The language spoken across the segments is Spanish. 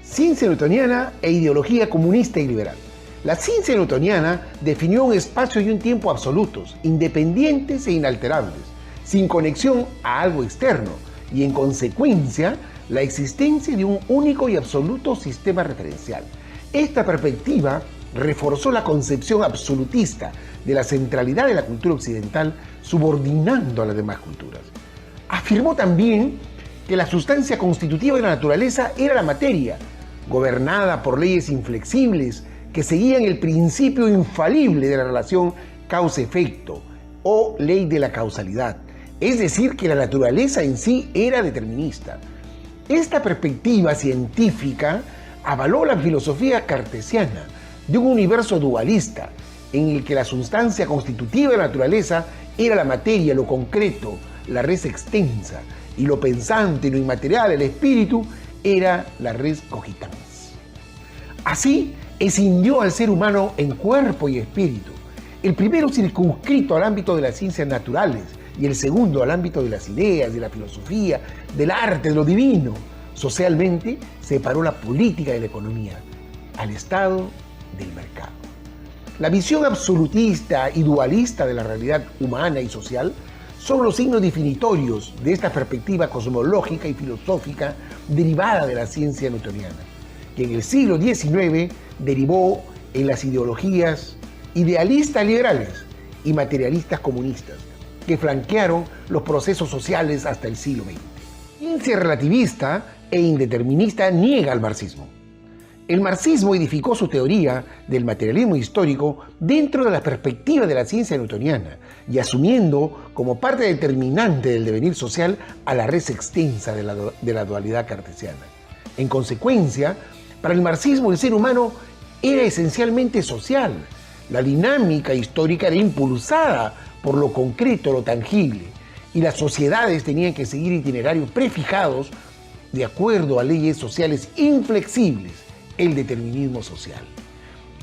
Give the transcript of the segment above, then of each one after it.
Ciencia newtoniana e ideología comunista y liberal. La ciencia newtoniana definió un espacio y un tiempo absolutos, independientes e inalterables, sin conexión a algo externo y, en consecuencia, la existencia de un único y absoluto sistema referencial. Esta perspectiva reforzó la concepción absolutista de la centralidad de la cultura occidental, subordinando a las demás culturas. Afirmó también que la sustancia constitutiva de la naturaleza era la materia, gobernada por leyes inflexibles que seguían el principio infalible de la relación causa-efecto o ley de la causalidad, es decir, que la naturaleza en sí era determinista. Esta perspectiva científica avaló la filosofía cartesiana de un universo dualista en el que la sustancia constitutiva de la naturaleza era la materia, lo concreto, la res extensa, y lo pensante, lo inmaterial, el espíritu, era la res cogitans. Así, escindió al ser humano en cuerpo y espíritu, el primero circunscrito al ámbito de las ciencias naturales y el segundo al ámbito de las ideas, de la filosofía, del arte, de lo divino. Socialmente, separó la política de la economía, al Estado del mercado. La visión absolutista y dualista de la realidad humana y social son los signos definitorios de esta perspectiva cosmológica y filosófica derivada de la ciencia newtoniana, que en el siglo XIX derivó en las ideologías idealistas liberales y materialistas comunistas, que flanquearon los procesos sociales hasta el siglo XX. La ciencia relativista e indeterminista niega al marxismo. El marxismo edificó su teoría del materialismo histórico dentro de la perspectiva de la ciencia newtoniana y asumiendo como parte determinante del devenir social a la res extensa de la dualidad cartesiana. En consecuencia, para el marxismo el ser humano era esencialmente social. La dinámica histórica era impulsada por lo concreto, lo tangible, y las sociedades tenían que seguir itinerarios prefijados de acuerdo a leyes sociales inflexibles, el determinismo social.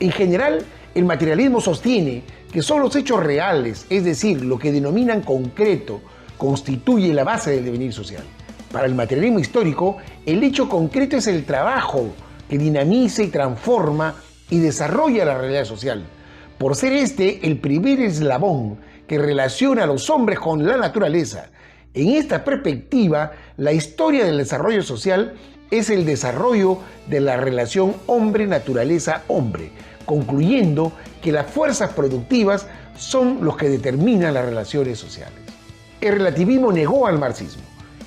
En general, el materialismo sostiene que son los hechos reales, es decir, lo que denominan concreto, constituye la base del devenir social. Para el materialismo histórico, el hecho concreto es el trabajo que dinamiza y transforma y desarrolla la realidad social, por ser este el primer eslabón que relaciona a los hombres con la naturaleza. En esta perspectiva, la historia del desarrollo social es el desarrollo de la relación hombre-naturaleza-hombre, concluyendo que las fuerzas productivas son los que determinan las relaciones sociales. El relativismo negó al marxismo.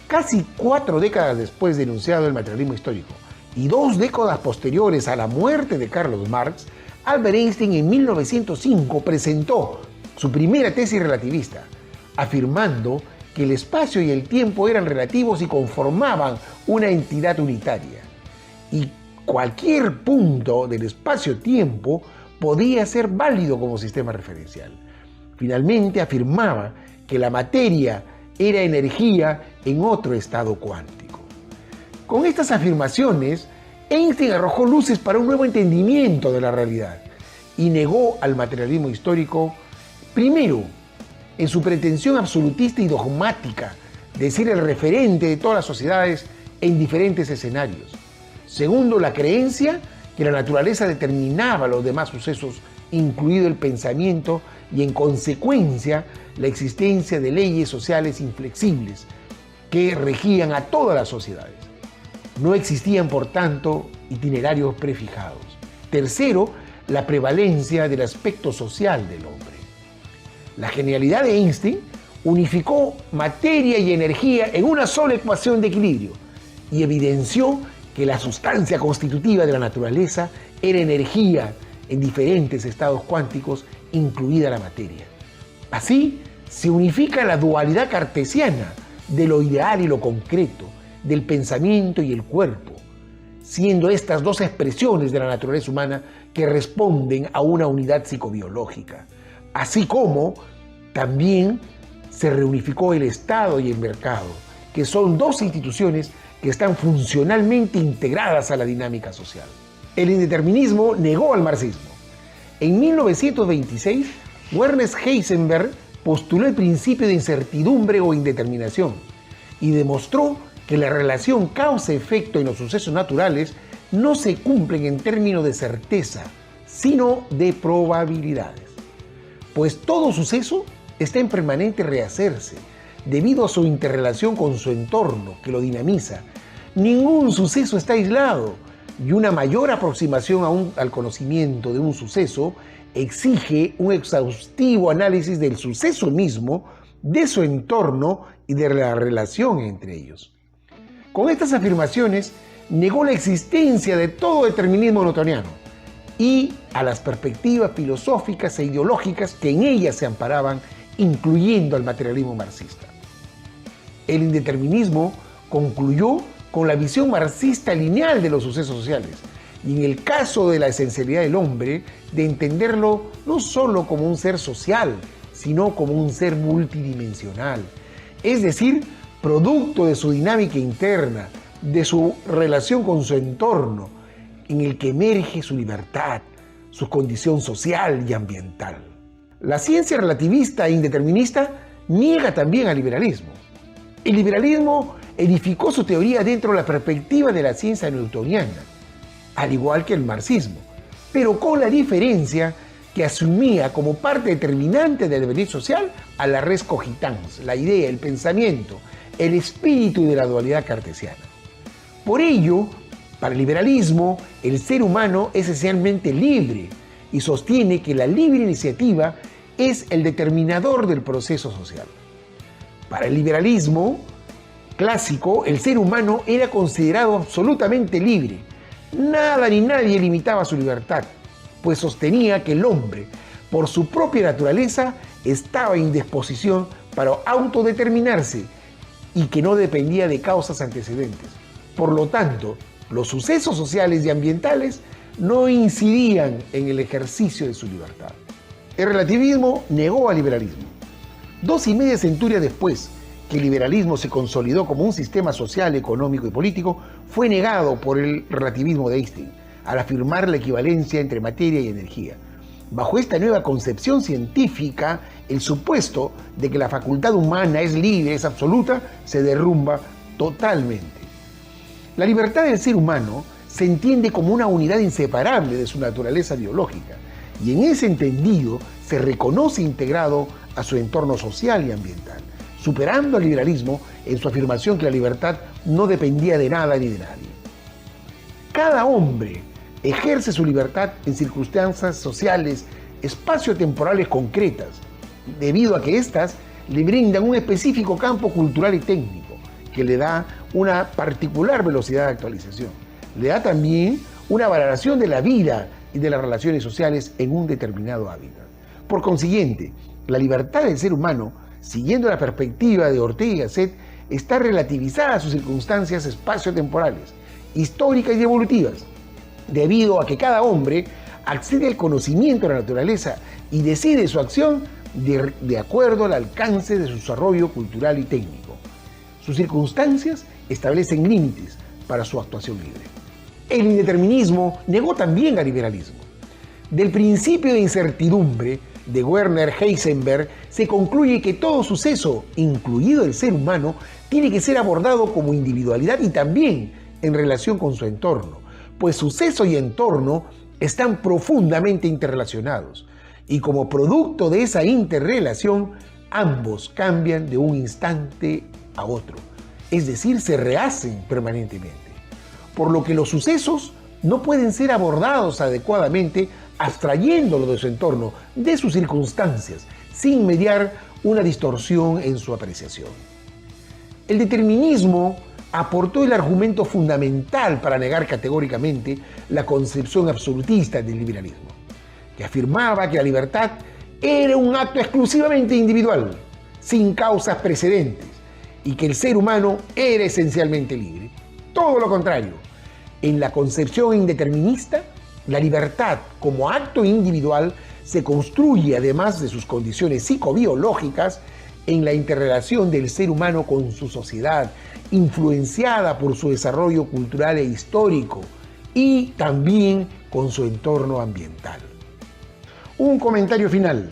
Casi 4 décadas después de enunciado el materialismo histórico y 2 décadas posteriores a la muerte de Carlos Marx, Albert Einstein en 1905 presentó su primera tesis relativista, afirmando que el espacio y el tiempo eran relativos y conformaban una entidad unitaria, y cualquier punto del espacio-tiempo podía ser válido como sistema referencial. Finalmente afirmaba que la materia era energía en otro estado cuántico. Con estas afirmaciones, Einstein arrojó luces para un nuevo entendimiento de la realidad y negó al materialismo histórico, primero, en su pretensión absolutista y dogmática de ser el referente de todas las sociedades en diferentes escenarios. Segundo, la creencia que la naturaleza determinaba los demás sucesos, incluido el pensamiento, y en consecuencia la existencia de leyes sociales inflexibles que regían a todas las sociedades. No existían, por tanto, itinerarios prefijados. Tercero, la prevalencia del aspecto social del hombre. La genialidad de Einstein unificó materia y energía en una sola ecuación de equilibrio y evidenció que la sustancia constitutiva de la naturaleza era energía en diferentes estados cuánticos, incluida la materia. Así, se unifica la dualidad cartesiana de lo ideal y lo concreto, del pensamiento y el cuerpo, siendo estas 2 expresiones de la naturaleza humana que responden a una unidad psicobiológica. Así como también se reunificó el Estado y el mercado, que son 2 instituciones que están funcionalmente integradas a la dinámica social. El indeterminismo negó al marxismo. En 1926, Ernest Heisenberg postuló el principio de incertidumbre o indeterminación y demostró que la relación causa-efecto en los sucesos naturales no se cumplen en términos de certeza, sino de probabilidades. Pues todo suceso está en permanente rehacerse, debido a su interrelación con su entorno, que lo dinamiza. Ningún suceso está aislado, y una mayor aproximación al conocimiento de un suceso exige un exhaustivo análisis del suceso mismo, de su entorno y de la relación entre ellos. Con estas afirmaciones, negó la existencia de todo determinismo newtoniano y a las perspectivas filosóficas e ideológicas que en ellas se amparaban, incluyendo al materialismo marxista. El indeterminismo concluyó con la visión marxista lineal de los sucesos sociales y, en el caso de la esencialidad del hombre, de entenderlo no solo como un ser social, sino como un ser multidimensional, es decir, producto de su dinámica interna, de su relación con su entorno, en el que emerge su libertad, su condición social y ambiental. La ciencia relativista e indeterminista niega también al liberalismo. El liberalismo edificó su teoría dentro de la perspectiva de la ciencia newtoniana, al igual que el marxismo, pero con la diferencia que asumía como parte determinante del devenir social a la res cogitans, la idea, el pensamiento, el espíritu de la dualidad cartesiana. Por ello, para el liberalismo, el ser humano es esencialmente libre y sostiene que la libre iniciativa es el determinador del proceso social. Para el liberalismo clásico, el ser humano era considerado absolutamente libre. Nada ni nadie limitaba su libertad, pues sostenía que el hombre, por su propia naturaleza, estaba en disposición para autodeterminarse y que no dependía de causas antecedentes. Por lo tanto, los sucesos sociales y ambientales no incidían en el ejercicio de su libertad. El relativismo negó al liberalismo. 2,5 centurias después que el liberalismo se consolidó como un sistema social, económico y político, fue negado por el relativismo de Einstein, al afirmar la equivalencia entre materia y energía. Bajo esta nueva concepción científica, el supuesto de que la facultad humana es libre, es absoluta, se derrumba totalmente. La libertad del ser humano se entiende como una unidad inseparable de su naturaleza biológica, y en ese entendido se reconoce integrado a su entorno social y ambiental, superando al liberalismo en su afirmación que la libertad no dependía de nada ni de nadie. Cada hombre ejerce su libertad en circunstancias sociales, espacio-temporales concretas, debido a que éstas le brindan un específico campo cultural y técnico, que le da una particular velocidad de actualización. Le da también una valoración de la vida y de las relaciones sociales en un determinado hábitat. Por consiguiente, la libertad del ser humano, siguiendo la perspectiva de Ortega y Gasset, está relativizada a sus circunstancias espacio-temporales, históricas y evolutivas, debido a que cada hombre accede al conocimiento de la naturaleza y decide su acción de acuerdo al alcance de su desarrollo cultural y técnico. Sus circunstancias establecen límites para su actuación libre. El indeterminismo negó también al liberalismo. Del principio de incertidumbre de Werner Heisenberg se concluye que todo suceso, incluido el ser humano, tiene que ser abordado como individualidad y también en relación con su entorno, pues suceso y entorno están profundamente interrelacionados y como producto de esa interrelación, ambos cambian de un instante a otro, es decir, se rehacen permanentemente, por lo que los sucesos no pueden ser abordados adecuadamente abstrayéndolo de su entorno, de sus circunstancias, sin mediar una distorsión en su apreciación. El determinismo aportó el argumento fundamental para negar categóricamente la concepción absolutista del liberalismo, que afirmaba que la libertad era un acto exclusivamente individual, sin causas precedentes, y que el ser humano era esencialmente libre. Todo lo contrario, en la concepción indeterminista, la libertad como acto individual se construye, además de sus condiciones psicobiológicas, en la interrelación del ser humano con su sociedad, influenciada por su desarrollo cultural e histórico, y también con su entorno ambiental. Un comentario final.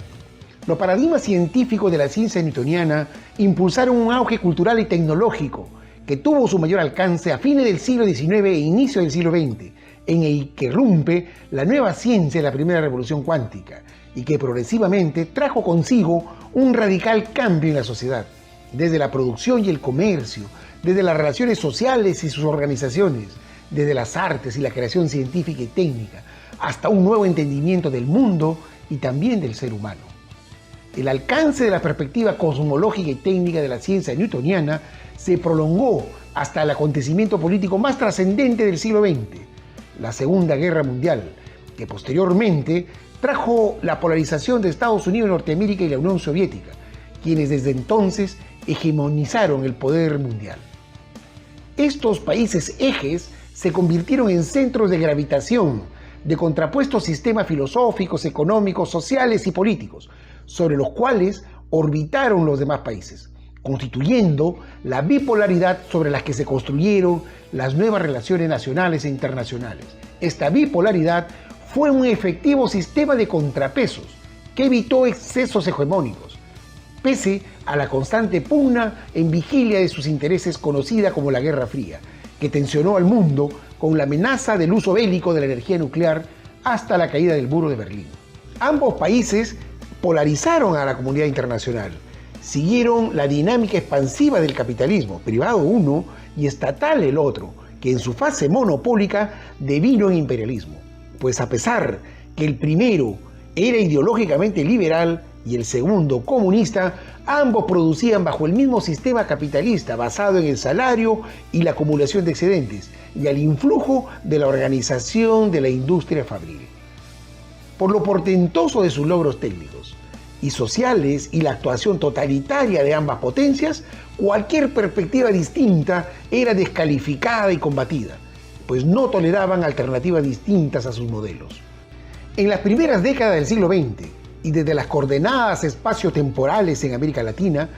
Los paradigmas científicos de la ciencia newtoniana impulsaron un auge cultural y tecnológico que tuvo su mayor alcance a fines del siglo XIX e inicio del siglo XX, en el que irrumpe la nueva ciencia de la primera revolución cuántica y que progresivamente trajo consigo un radical cambio en la sociedad, desde la producción y el comercio, desde las relaciones sociales y sus organizaciones, desde las artes y la creación científica y técnica, hasta un nuevo entendimiento del mundo y también del ser humano. El alcance de la perspectiva cosmológica y técnica de la ciencia newtoniana se prolongó hasta el acontecimiento político más trascendente del siglo XX, la Segunda Guerra Mundial, que posteriormente trajo la polarización de Estados Unidos, Norteamérica y la Unión Soviética, quienes desde entonces hegemonizaron el poder mundial. Estos países ejes se convirtieron en centros de gravitación de contrapuestos sistemas filosóficos, económicos, sociales y políticos, sobre los cuales orbitaron los demás países, constituyendo la bipolaridad sobre la que se construyeron las nuevas relaciones nacionales e internacionales. Esta bipolaridad fue un efectivo sistema de contrapesos que evitó excesos hegemónicos, pese a la constante pugna en vigilia de sus intereses conocida como la Guerra Fría, que tensionó al mundo con la amenaza del uso bélico de la energía nuclear hasta la caída del muro de Berlín. Ambos países polarizaron a la comunidad internacional, siguieron la dinámica expansiva del capitalismo, privado uno y estatal el otro, que en su fase monopólica devino en imperialismo. Pues a pesar que el primero era ideológicamente liberal y el segundo comunista, ambos producían bajo el mismo sistema capitalista basado en el salario y la acumulación de excedentes y al influjo de la organización de la industria fabril. Por lo portentoso de sus logros técnicos y sociales y la actuación totalitaria de ambas potencias, cualquier perspectiva distinta era descalificada y combatida, pues no toleraban alternativas distintas a sus modelos. En las primeras décadas del siglo XX, y desde las coordenadas espaciotemporales en América Latina,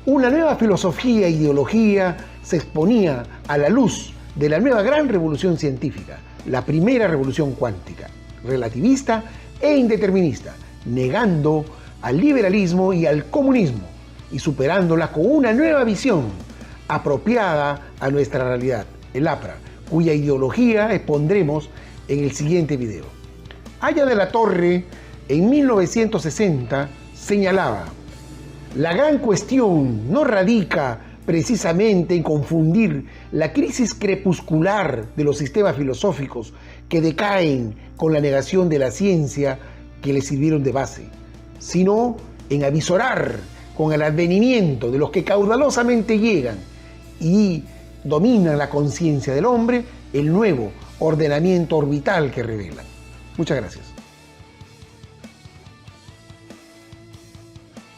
una nueva filosofía e ideología se exponía a la luz de la nueva gran revolución científica, la primera revolución cuántica, relativista e indeterminista, negando al liberalismo y al comunismo y superándola con una nueva visión apropiada a nuestra realidad, el APRA, cuya ideología expondremos en el siguiente video. Haya de la Torre, en 1960, señalaba: la gran cuestión no radica precisamente en confundir la crisis crepuscular de los sistemas filosóficos que decaen con la negación de la ciencia que les sirvieron de base, sino en avisorar con el advenimiento de los que caudalosamente llegan y dominan la conciencia del hombre el nuevo ordenamiento orbital que revelan. Muchas gracias.